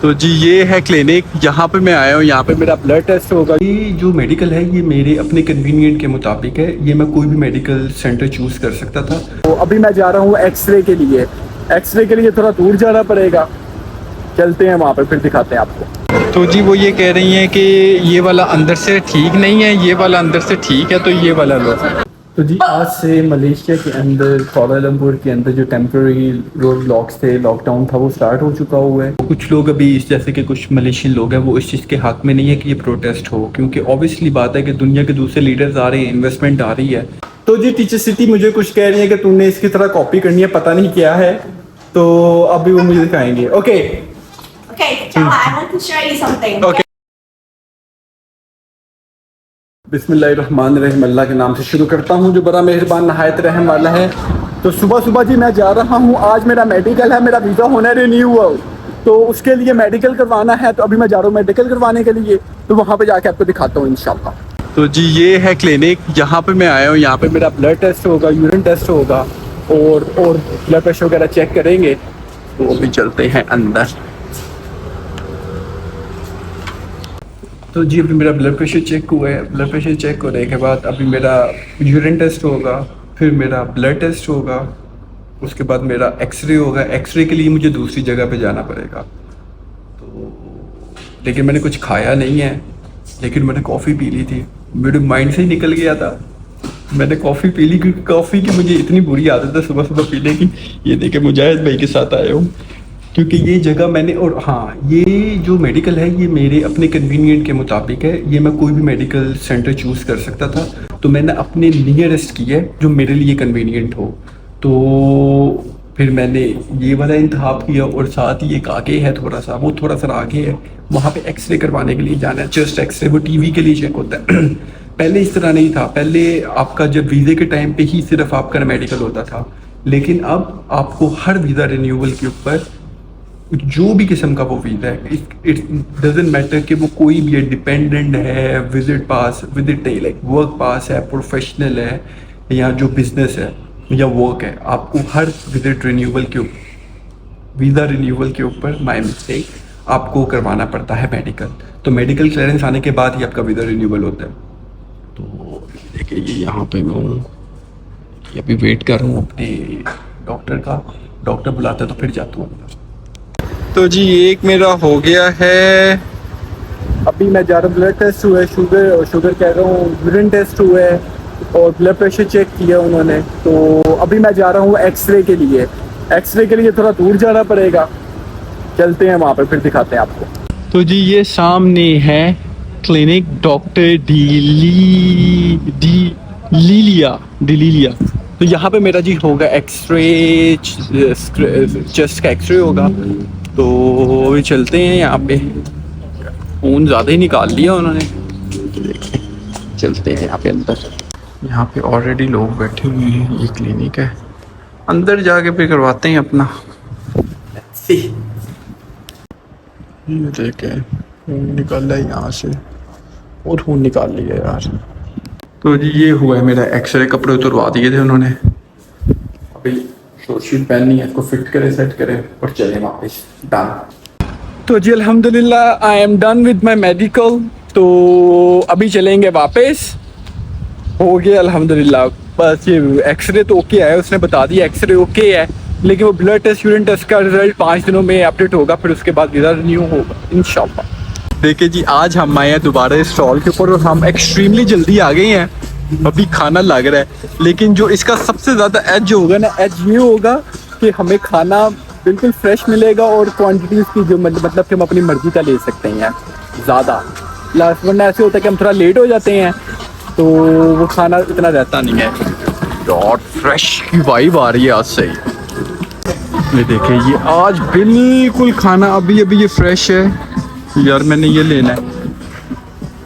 तो जी ये है क्लिनिक, यहाँ पे मैं आया हूँ। यहाँ पे मेरा ब्लड टेस्ट होगा। ये जो मेडिकल है ये मेरे अपने कन्वीनियंट के मुताबिक है। ये मैं कोई भी मेडिकल सेंटर चूज़ कर सकता था। तो अभी मैं जा रहा हूँ एक्सरे के लिए। एक्सरे के लिए थोड़ा दूर जाना पड़ेगा, चलते हैं वहाँ पे, फिर दिखाते हैं आपको। तो जी वो ये कह रही हैं कि ये वाला अंदर से ठीक नहीं है, ये वाला अंदर से ठीक है, तो ये वाला लो। तो जी आज से मलेशिया के अंदर, कुआलालंपुर के अंदर जो टेम्प्रेरी रोड ब्लॉक्स थे, लॉकडाउन था, वो स्टार्ट हो चुका हुआ है। कुछ लोग अभी जैसे कि कुछ मलेशियन लोग हैं वो इस चीज़ के हक में नहीं है कि ये प्रोटेस्ट हो, क्योंकि ऑब्वियसली बात है कि दुनिया के दूसरे लीडर्स आ रहे हैं, इन्वेस्टमेंट आ रही है। तो जी टीचर सिटी मुझे कुछ कह रही है कि तुमने इसकी तरह कॉपी करनी है, पता नहीं क्या है, तो अभी वो मुझे दिखाएंगे। Okay Okay, Jala, I want to show you something. Okay. बिस्मिल्लाहिर्रहमानिर्रहीम, अल्लाह के नाम से शुरू करता हूँ जो बड़ा मेहरबान नहायत रहम वाला है। तो सुबह सुबह जी मैं जा रहा हूँ, आज मेरा मेडिकल है, मेरा वीज़ा होना रिन्यू हुआ, तो उसके लिए मेडिकल करवाना है। तो अभी मैं जा रहा हूँ मेडिकल करवाने के लिए, तो वहाँ पे जाके आपको दिखाता हूँ इंशाल्लाह। तो जी ये है क्लिनिक, यहाँ पे मैं आया हूँ। यहाँ पे मेरा ब्लड टेस्ट होगा, यूरिन टेस्ट होगा, और ब्लड प्रेशर वगैरह चेक करेंगे। तो अभी चलते हैं अंदर। तो जी अभी मेरा ब्लड प्रेशर चेक हुआ है। ब्लड प्रेशर चेक होने के बाद अभी मेरा यूरिन टेस्ट होगा, फिर मेरा ब्लड टेस्ट होगा, उसके बाद मेरा एक्सरे होगा। एक्सरे के लिए मुझे दूसरी जगह पे जाना पड़ेगा। तो लेकिन मैंने कुछ खाया नहीं है, लेकिन मैंने कॉफ़ी पी ली थी। मेरे माइंड से ही निकल गया था, मैंने कॉफ़ी पी ली, क्योंकि कॉफ़ी की मुझे इतनी बुरी आदत है सुबह सुबह पीने की। ये देखे मुजाहिद भाई के साथ आया हूँ, क्योंकि ये जगह मैंने, और हाँ ये जो मेडिकल है ये मेरे अपने कन्वीनियंट के मुताबिक है। ये मैं कोई भी मेडिकल सेंटर चूज़ कर सकता था, तो मैंने अपने नियरेस्ट की है जो मेरे लिए कन्वीनियंट हो। तो फिर मैंने ये वाला इंतखाब किया, और साथ ही एक आगे है थोड़ा सा, वो थोड़ा सा आगे है, वहाँ पे एक्सरे करवाने के लिए जाना है। चेस्ट एक्सरे, वो टीवी के लिए चेक होता है। पहले इस तरह नहीं था, पहले आपका जब वीज़े के टाइम पे ही सिर्फ आपका मेडिकल होता था, लेकिन अब आपको हर वीज़ा रिन्यूअल के ऊपर जो भी किस्म का वो वीज़ा है, इट डजेंट मैटर कि वो कोई भी है, डिपेंडेंट है, विजिट पास, विजिट लाइक वर्क पास है, प्रोफेशनल है, या जो बिजनेस है या वर्क है, आपको हर विजिट रिन्यूअल के ऊपर, वीज़ा रिन्यूअल के ऊपर, माय मिस्टेक, आपको करवाना पड़ता है मेडिकल। तो मेडिकल क्लियरेंस आने के बाद ही आपका वीज़ा रिन्यूअल होता है। तो देखिए ये यहाँ पे मैं हूँ, अभी वेट कर रहा हूँ अपने डॉक्टर का। डॉक्टर बुलाता है तो फिर जाता हूँ। तो जी एक मेरा हो गया है, अभी मैं जा रहा हूँ, ब्लड टेस्ट हुआ है, शुगर कह रहा हूँ, यूरिन टेस्ट हुआ है, और ब्लड प्रेशर चेक किया उन्होंने। तो अभी मैं जा रहा हूँ एक्सरे के लिए। एक्सरे के लिए थोड़ा दूर जाना पड़ेगा, चलते हैं वहाँ पे, फिर दिखाते हैं आपको। तो जी ये सामने है क्लिनिक डॉक्टर डिलीलिया। तो यहाँ पे मेरा जी होगा एक्सरे, चेस्ट का एक्सरे होगा। तो अभी चलते हैं, यहाँ पे खून ज़्यादा ही निकाल लिया उन्होंने। देखिए चलते हैं यहाँ पे अंदर। यहाँ पे ऑलरेडी लोग बैठे हुए हैं, ये क्लिनिक है, अंदर जाके फिर करवाते हैं अपना। ये देखे खून निकाला है यहाँ से, और खून निकाल लिया यार। तो जी ये हुआ है मेरा एक्सरे, कपड़े उतरवा दिए थे उन्होंने, अभी शीट पहननी है, इसको फिट करें, सेट करें, और चले वापस। डन। तो जी अल्हम्दुलिल्लाह I am done with my medical. तो अभी चलेंगे वापस, हो गया अल्हम्दुलिल्लाह। बस ये एक्सरे तो ओके है, उसने बता दिया एक्सरे ओके है, लेकिन वो ब्लड टेस्ट, यूरिन टेस्ट का रिजल्ट 5 दिनों में अपडेट होगा, फिर उसके बाद वीज़ा रिन्यू होगा इंशाल्लाह। देखिए जी आज हम आए हैं दोबारा इस स्टॉल के ऊपर, और हम एक्सट्रीमली जल्दी आ गए हैं, अभी खाना लग रहा है। लेकिन जो इसका सबसे ज़्यादा एज जो होगा ना, एज ये होगा कि हमें खाना बिल्कुल फ्रेश मिलेगा, और क्वांटिटीज़ की जो मतलब कि हम अपनी मर्ज़ी का ले सकते हैं ज़्यादा। लास्ट वरना ऐसे होता है कि हम थोड़ा लेट हो जाते हैं, तो वो खाना इतना रहता नहीं है। यार फ्रेश की वाइब आ रही है आज से। ये देखिए ये आज बिल्कुल खाना अभी ये फ्रेश है यार। मैंने ये लेना है,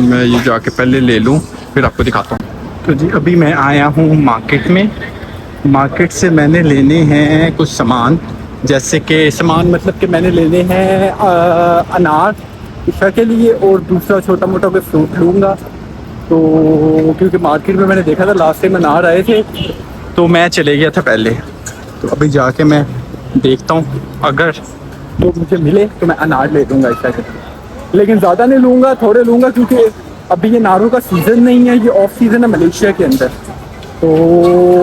मैं ये जाके पहले ले लूँ, फिर आपको दिखाता हूँ। तो जी अभी मैं आया हूँ मार्केट में। मार्केट से मैंने लेने हैं कुछ सामान, जैसे कि सामान मतलब कि मैंने लेने हैं अनार ईशा के लिए, और दूसरा छोटा मोटा कोई फ्रूट लूँगा। तो क्योंकि मार्केट में मैंने देखा था लास्ट टाइम अनार आए थे, तो मैं चले गया था पहले। तो अभी जाके मैं देखता हूँ, अगर तो मुझे मिले तो मैं अनार ले लूँगा इस तरह, लेकिन ज़्यादा नहीं लूँगा, थोड़े लूँगा, क्योंकि अभी ये नारों का सीज़न नहीं है, ये ऑफ सीज़न है मलेशिया के अंदर। तो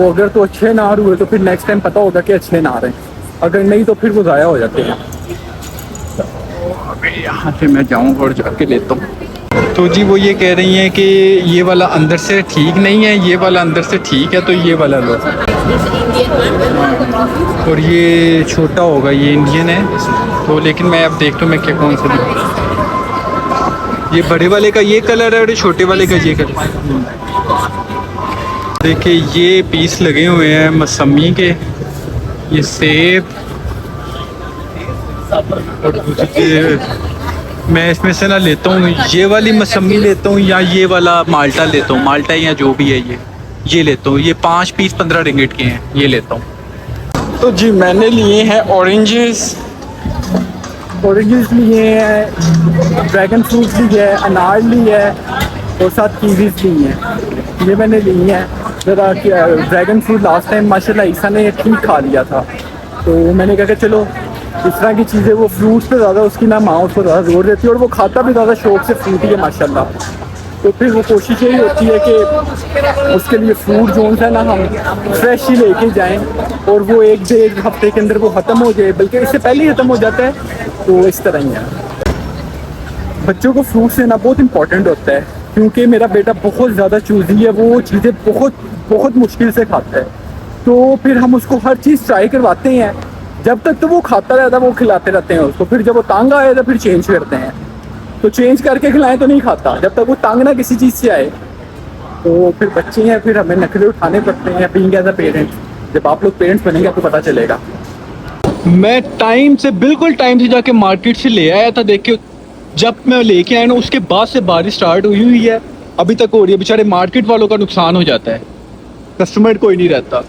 अगर तो अच्छे नार हुए तो फिर नेक्स्ट टाइम पता होगा कि अच्छे नार हैं, अगर नहीं तो फिर वो ज़ाया हो जाते हैं। तो अभी यहाँ से मैं जाऊँगा और जाके लेता हूँ। तो जी वो ये कह रही हैं कि ये वाला अंदर से ठीक नहीं है, ये वाला अंदर से ठीक है, तो ये वाला लो। और ये छोटा होगा, ये इंडियन है, तो लेकिन मैं अब देखता हूँ मैं क्या कौन सा लूँ। ये बड़े वाले का ये कलर है और ये छोटे वाले का ये कलर। देखिए ये पीस लगे हुए हैं मौसमी के, ये सेब, और मैं इसमें से ना लेता हूँ ये वाली मौसमी लेता हूँ या ये वाला माल्टा लेता हूँ, माल्टा या जो भी है ये लेता हूँ। ये 5 पीस 15 रिंगिट के हैं, ये लेता हूँ। तो जी मैंने लिए हैं ऑरेंजेस लिए हैं, ड्रैगन फ्रूट लिए है, अनार लिए है और साथ कीवीज ली हैं, ये मैंने ली हैं। ज़रा ड्रैगन फ्रूट लास्ट टाइम माशाल्लाह ईसा ने ठीक खा लिया था, तो मैंने कहा कि चलो इस तरह की चीज़ें, वो फ्रूट्स पे ज़्यादा उसकी ना माँ उसको ज़्यादा जोर देती है और वो खाता भी ज़्यादा शौक से फ्रूट ही है माशाल्लाह। तो फिर वो कोशिश यही होती है कि उसके लिए फ्रूट जो है ना हम फ्रेश ही लेके जाएं और वो 1-1.5 हफ्ते के अंदर वो ख़त्म हो जाए, बल्कि इससे पहले ही ख़त्म हो जाता है। तो इस तरह ही है, बच्चों को फ्रूट्स देना बहुत इंपॉर्टेंट होता है, क्योंकि मेरा बेटा बहुत ज़्यादा चूज़ी है, वो चीज़ें बहुत मुश्किल से खाता है। तो फिर हम उसको हर चीज़ ट्राई करवाते हैं, जब तक तो वो खाता रहता है, वो खिलाते रहते हैं उसको, फिर जब वो तंग आए तो फिर चेंज करते हैं, तो चेंज करके खिलाएं तो नहीं खाता, जब तक वो तंग ना किसी चीज़ से आए। तो फिर बच्चे हैं, फिर हमें नखरे उठाने पड़ते हैं बीइंग एज अ पेरेंट। जब आप लोग पेरेंट्स बनेंगे आपको पता चलेगा। मैं बिल्कुल टाइम से जाके मार्केट से ले आया था, देखिए जब मैं लेके आया ना उसके बाद से बारिश स्टार्ट हुई है, अभी तक हो रही है। बेचारे मार्केट वालों का नुकसान हो जाता है, कस्टमर कोई नहीं रहता।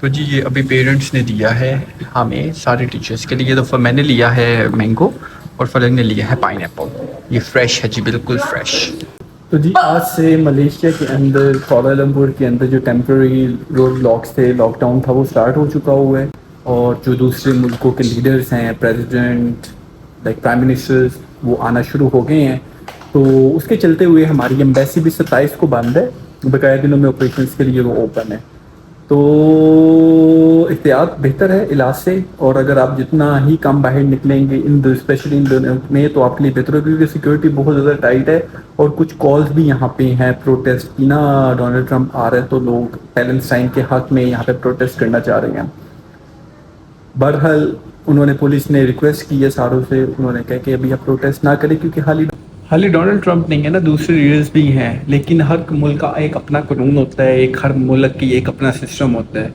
तो जी ये अभी पेरेंट्स ने दिया है हमें सारे टीचर्स के लिए, तो मैंने लिया है मैंगो और फलक ने लिया है पाइनएप्पल। ये फ्रेश है जी, बिल्कुल फ्रेश। तो जी आज से मलेशिया के अंदर, कुआलालंपुर के अंदर जो टेम्प्रेरी रोड ब्लॉक्स थे, लॉकडाउन था, वो स्टार्ट हो चुका हुआ है। और जो दूसरे मुल्कों के लीडर्स हैं, प्रेसिडेंट लाइक प्राइम मिनिस्टर्स, वो आना शुरू हो गए हैं। तो उसके चलते हुए हमारी एम्बेसी भी 27 को बंद है, बकाया दिनों में ऑपरेशंस के लिए वो ओपन है। तो एहतियात बेहतर है इलाज से, और अगर आप जितना ही कम बाहर निकलेंगे स्पेशली इन दिनों में, तो आपके लिए बेहतर है, क्योंकि सिक्योरिटी बहुत ज़्यादा टाइट है। और कुछ कॉल्स भी यहाँ पे हैं प्रोटेस्ट की ना, डोनाल्ड ट्रंप आ रहे हैं तो लोग पैलेस्टाइन के हक में यहाँ पे प्रोटेस्ट करना चाह रहे हैं। बहरहाल उन्होंने, पुलिस ने रिक्वेस्ट की है सारों से, उन्होंने कहा कि अभी आप प्रोटेस्ट ना करें, क्योंकि हाल ही डोनाल्ड ट्रंप नहीं है ना, दूसरे लीडर्स भी हैं, लेकिन हर मुल्क का एक अपना कानून होता है, एक हर मुल्क की एक अपना सिस्टम होता है।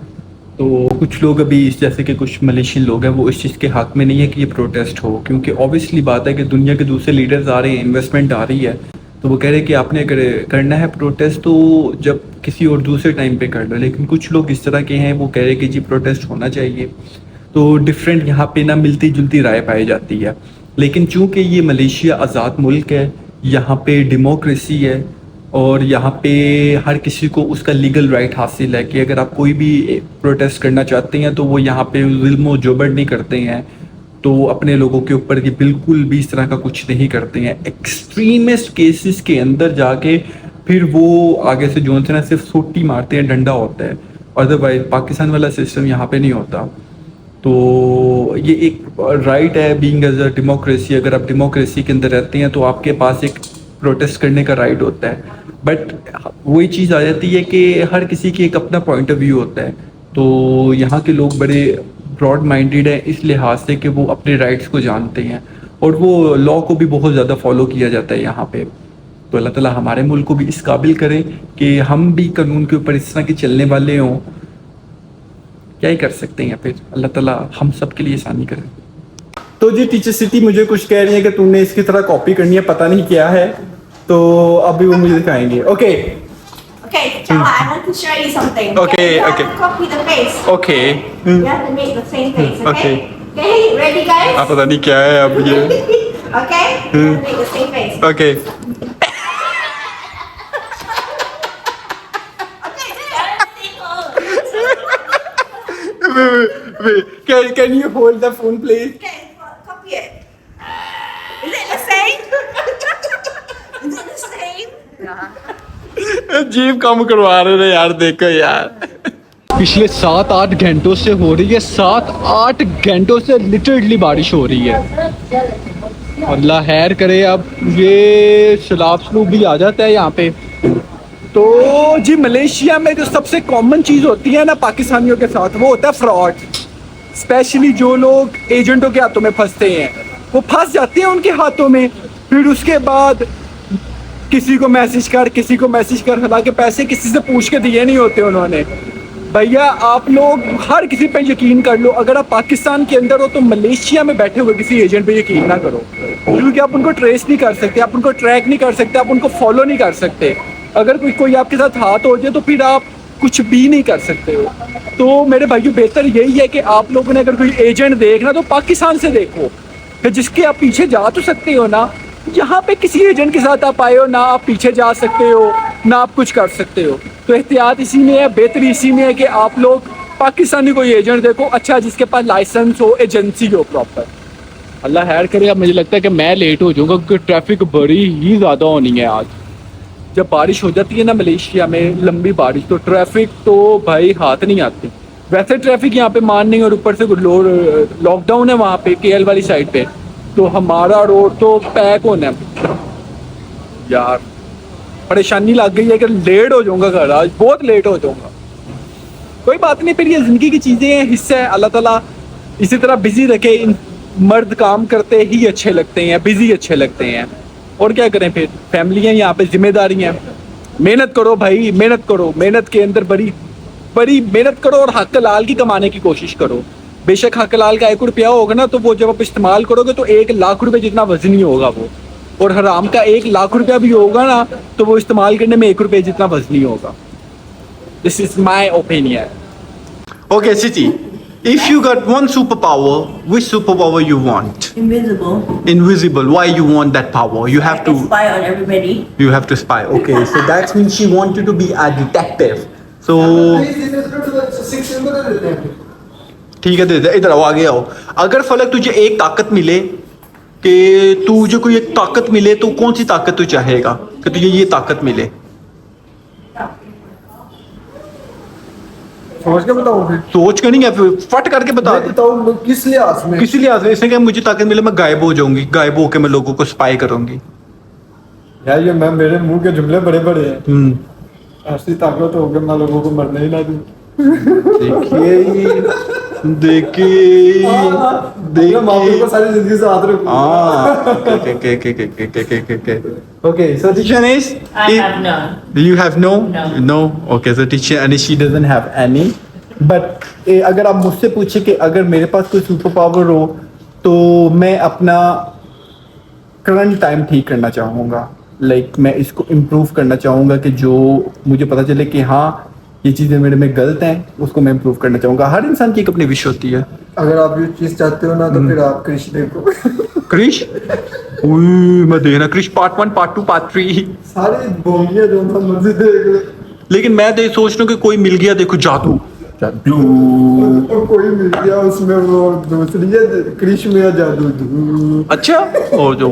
तो कुछ लोग अभी जैसे कि कुछ मलेशियन लोग हैं, वो इस चीज़ के हक में नहीं है कि ये प्रोटेस्ट हो, क्योंकि ऑब्वियसली बात है कि दुनिया के दूसरे लीडर्स आ रहे हैं, इन्वेस्टमेंट आ रही है, तो वो कह रहे हैं कि आपने अगर करना है प्रोटेस्ट तो जब किसी और दूसरे टाइम पे कर लो। लेकिन कुछ लोग इस तरह के हैं, वो कह रहे हैं कि जी प्रोटेस्ट होना चाहिए। तो डिफरेंट यहाँ पे ना मिलती जुलती राय पाई जाती है। लेकिन चूंकि ये मलेशिया आज़ाद मुल्क है, यहाँ पे डेमोक्रेसी है, और यहाँ पे हर किसी को उसका लीगल राइट हासिल है कि अगर आप कोई भी प्रोटेस्ट करना चाहते हैं तो वो यहाँ पे जुल्म और जबर नहीं करते हैं, तो अपने लोगों के ऊपर ये बिल्कुल भी इस तरह का कुछ नहीं करते हैं। एक्सट्रीमिस्ट केसेस के अंदर जाके फिर वो आगे से जो ना सिर्फ सोटी मारते हैं, डंडा होता है, अदरवाइज पाकिस्तान वाला सिस्टम यहाँ पे नहीं होता। तो ये एक राइट है बीइंग एज अ डेमोक्रेसी। अगर आप डेमोक्रेसी के अंदर रहते हैं तो आपके पास एक प्रोटेस्ट करने का राइट होता है। बट वही चीज़ आ जाती है कि हर किसी की एक अपना पॉइंट ऑफ व्यू होता है। तो यहाँ के लोग बड़े ब्रॉड माइंडेड हैं इस लिहाज से कि वो अपने राइट्स को जानते हैं, और वो लॉ को भी बहुत ज़्यादा फॉलो किया जाता है यहाँ पे। तो अल्लाह ताला हमारे मुल्क को भी इस काबिल करें कि हम भी कानून के ऊपर इस तरह के चलने वाले हों। क्या ही कर सकते हैं, फिर अल्लाह ताला हम सब के लिए आसानी करे। तो जी टीचर सिटी मुझे कुछ कह रही है कि तुमने इसकी तरह कॉपी करनी है, पता नहीं क्या है, तो अभी वो मुझे दिखाएंगे। Okay Okay, Chama, I want to show you something. Okay, You have okay. to copy the face. Okay You have to make the same face, okay? Okay. Okay, ready guys? पता नहीं क्या है अब ये। Okay? You have to make the same face. Okay Okay, can you hold the phone please? okay, jeep कम करवा रहे थे यार, देखो यार। पिछले 7-8 घंटों से हो रही है, 7-8 घंटों से लिटरली बारिश हो रही है। अल्लाह खैर करे। अब ये सैलाब सलूब भी आ जाता है यहाँ पे। तो जी मलेशिया में जो सबसे कॉमन चीज़ होती है ना पाकिस्तानियों के साथ, वो होता है फ्रॉड। स्पेशली जो लोग एजेंटों के हाथों में फंसते हैं, वो फंस जाते हैं उनके हाथों में। फिर उसके बाद किसी को मैसेज कर, हालांकि पैसे किसी से पूछ के दिए नहीं होते उन्होंने। भैया आप लोग हर किसी पे यकीन कर लो। अगर आप पाकिस्तान के अंदर हो तो मलेशिया में बैठे हुए किसी एजेंट पे यकीन ना करो, क्योंकि आप उनको ट्रेस नहीं कर सकते, आप उनको ट्रैक नहीं कर सकते, आप उनको फॉलो नहीं कर सकते। अगर कोई आपके साथ हाथ हो जाए तो फिर आप कुछ भी नहीं कर सकते हो। तो मेरे भाइयों बेहतर यही है कि आप लोगों ने अगर कोई एजेंट देखना तो पाकिस्तान से देखो, फिर जिसके आप पीछे जा तो सकते हो ना। यहाँ पे किसी एजेंट के साथ आप आए हो ना, आप पीछे जा सकते हो ना आप कुछ कर सकते हो। तो एहतियात इसी में है, बेहतरी इसी में है कि आप लोग पाकिस्तानी कोई एजेंट देखो अच्छा, जिसके पास लाइसेंस हो, एजेंसी हो प्रॉपर। अल्लाह खैर करे। अब मुझे लगता है कि मैं लेट हो जाऊँगा क्योंकि ट्रैफिक बड़ी ही ज़्यादा होनी है आज। जब बारिश हो जाती है ना मलेशिया में, लंबी बारिश, तो ट्रैफिक तो भाई हाथ नहीं आती। वैसे ट्रैफिक यहाँ पे मान नहीं, और ऊपर से लॉकडाउन है वहाँ पे KL वाली साइड पे, तो हमारा रोड तो पैक होना है यार। परेशानी लग गई है कि लेट हो जाऊंगा घर, आज बहुत लेट हो जाऊंगा। कोई बात नहीं, फिर ये ज़िंदगी की चीज़ें हैं, हिस्सा है। अल्लाह ताला इसी तरह बिजी रखे। मर्द काम करते ही अच्छे लगते हैं, बिजी अच्छे लगते हैं, और क्या करें फिर। फैमिली है यहाँ पे, जिम्मेदारी हैं। मेहनत करो भाई, मेहनत करो। मेहनत के अंदर बड़ी मेहनत करो और हक हलाल की कमाने की कोशिश करो। बेशक हक हलाल का 1 रुपया होगा ना, तो वो जब आप इस्तेमाल करोगे तो 1 लाख रुपए जितना वजनी होगा वो। और हराम का 1 लाख रुपया भी होगा ना, तो वो इस्तेमाल करने में 1 रुपये जितना वजनी होगा। This is my opinion. Okay, Siti, if you got one superpower, which superpower you want? Invisible. Invisible. Why you want that power? You have to. Spy on everybody. You have to spy. Okay, so that means she wanted to be a detective. So ठीक है, दे दे। इधर आओ, आगे आओ। अगर फलक तुझे एक ताकत मिले कि तुझे कोई एक ताकत मिले, तो कौन सी ताकत तू चाहेगा कि तुझे ये ताकत मिले? सोच के बताऊं फिर? सोच कर नहीं है, फिर फट करके बता दे। बताऊं किस लिहाज में? किसी लिहाज से इसने क्या, मुझे ताकत मिले, मैं गायब हो जाऊंगी, गायब होकर मैं लोगों को स्पाई करूंगी। यार ये मैं, मेरे मुंह के जुमले बड़े बड़े हैं। ऐसी ताकत हो कि मैं लोगों को मरने ही ना दूं। देखिए माफी को सारी जिंदगी से हाथ रखूं। Okay, so teacher Anish, I have none. you have no? No. No. Okay, so teacher Anish, she doesn't have any. But अगर आप मुझसे पूछे कि अगर मेरे पास कोई सुपर पावर हो, तो मैं अपना करंट टाइम ठीक करना चाहूँगा। लाइक मैं इसको इम्प्रूव करना चाहूँगा कि जो मुझे पता चले कि हाँ ये चीज़ें मेरे में गलत हैं, उसको मैं इम्प्रूव करना चाहूँगा। हर इंसान की एक अपनी विश होती है। अगर आप ये चीज चाहते हो ना, तो फिर आप कृष देखो। क्रिश, मैं देखना क्रिश पार्ट 1, पार्ट 2, पार्ट 3 सारी बोलियां जो था मर्जी देख ले। लेकिन मैं सोच रहा हूँ कि कोई मिल गया, देखो जादू जादू। और कोई मिल गया उसमें, वो दूसरी है कृष में है जादू। अच्छा, और जो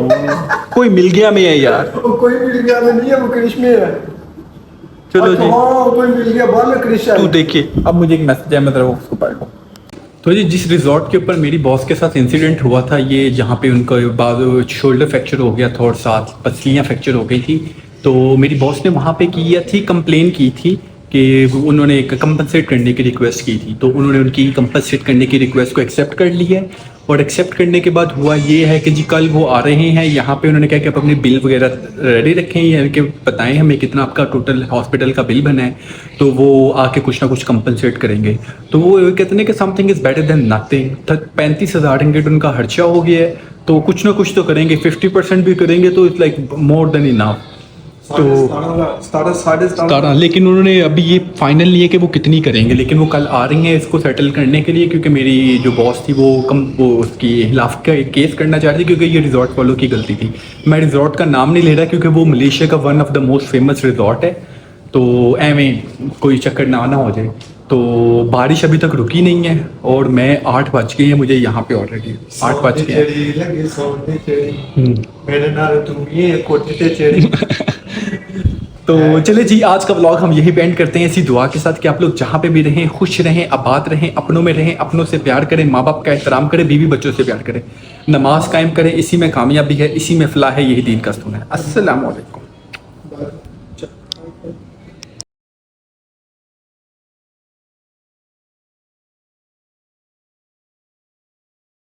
कोई मिल गया में है यार। वो कोई मिल गया में नहीं है, वो कृष में है। चलो जी, हाँ कोई मिल गया बाद में कृष है। तू देखिए। अब मुझे एक मैसेज है, मैं तेरे को उसको पढ़ लूँ। तो जी जिस रिजॉर्ट के ऊपर मेरी बॉस के साथ इंसिडेंट हुआ था, ये जहाँ पे उनका शोल्डर फ्रैक्चर हो गया था और साथ पसलियाँ फ्रैक्चर हो गई थी, तो मेरी बॉस ने वहाँ पे किया थी, कंप्लेन की थी कि उन्होंने एक कंपनसेट करने की रिक्वेस्ट की थी। तो उन्होंने उनकी कंपनसेट करने की रिक्वेस्ट को एक्सेप्ट कर लिया है। और एक्सेप्ट करने के बाद हुआ ये है कि जी कल वो आ रहे हैं यहाँ पे। उन्होंने कहा कि आप अपनी बिल वगैरह रेडी रखें, या कि बताएं हमें कितना आपका टोटल हॉस्पिटल का बिल बना है, तो वो आके कुछ ना कुछ कंपनसेट करेंगे। तो वो कहते हैं कि something is better than nothing. 35,000 ringgit उनका खर्चा हो गया है, तो कुछ ना कुछ तो करेंगे। 50% भी करेंगे तो it's like more than enough. तो 17, लेकिन उन्होंने अभी ये फाइनल नहीं है कि वो कितनी करेंगे, लेकिन वो कल आ रही हैं इसको सेटल करने के लिए, क्योंकि मेरी जो बॉस थी वो उसकी खिलाफ का एक केस करना चाह रही थी, क्योंकि ये रिजॉर्ट वालों की गलती थी। मैं रिजॉर्ट का नाम नहीं ले रहा क्योंकि वो मलेशिया का one of the most famous resort है, तो एवें कोई चक्कर ना हो जाए। तो बारिश अभी तक रुकी नहीं है और मैं 8 बज गए हैं मुझे यहाँ पे ऑलरेडी 8 बज गए हैं। तो चले जी, आज का व्लॉग हम यही एंड करते हैं इसी दुआ के साथ कि आप लोग जहाँ पे भी रहें खुश रहें, आबाद रहें, अपनों में रहें, अपनों से प्यार करें, माँ बाप का एहतराम करें, बीवी बच्चों से प्यार करें, नमाज कायम करें। इसी में कामयाबी है, इसी में फलाह है, यही दीन का स्तून है। अस्सलाम वालेकुम।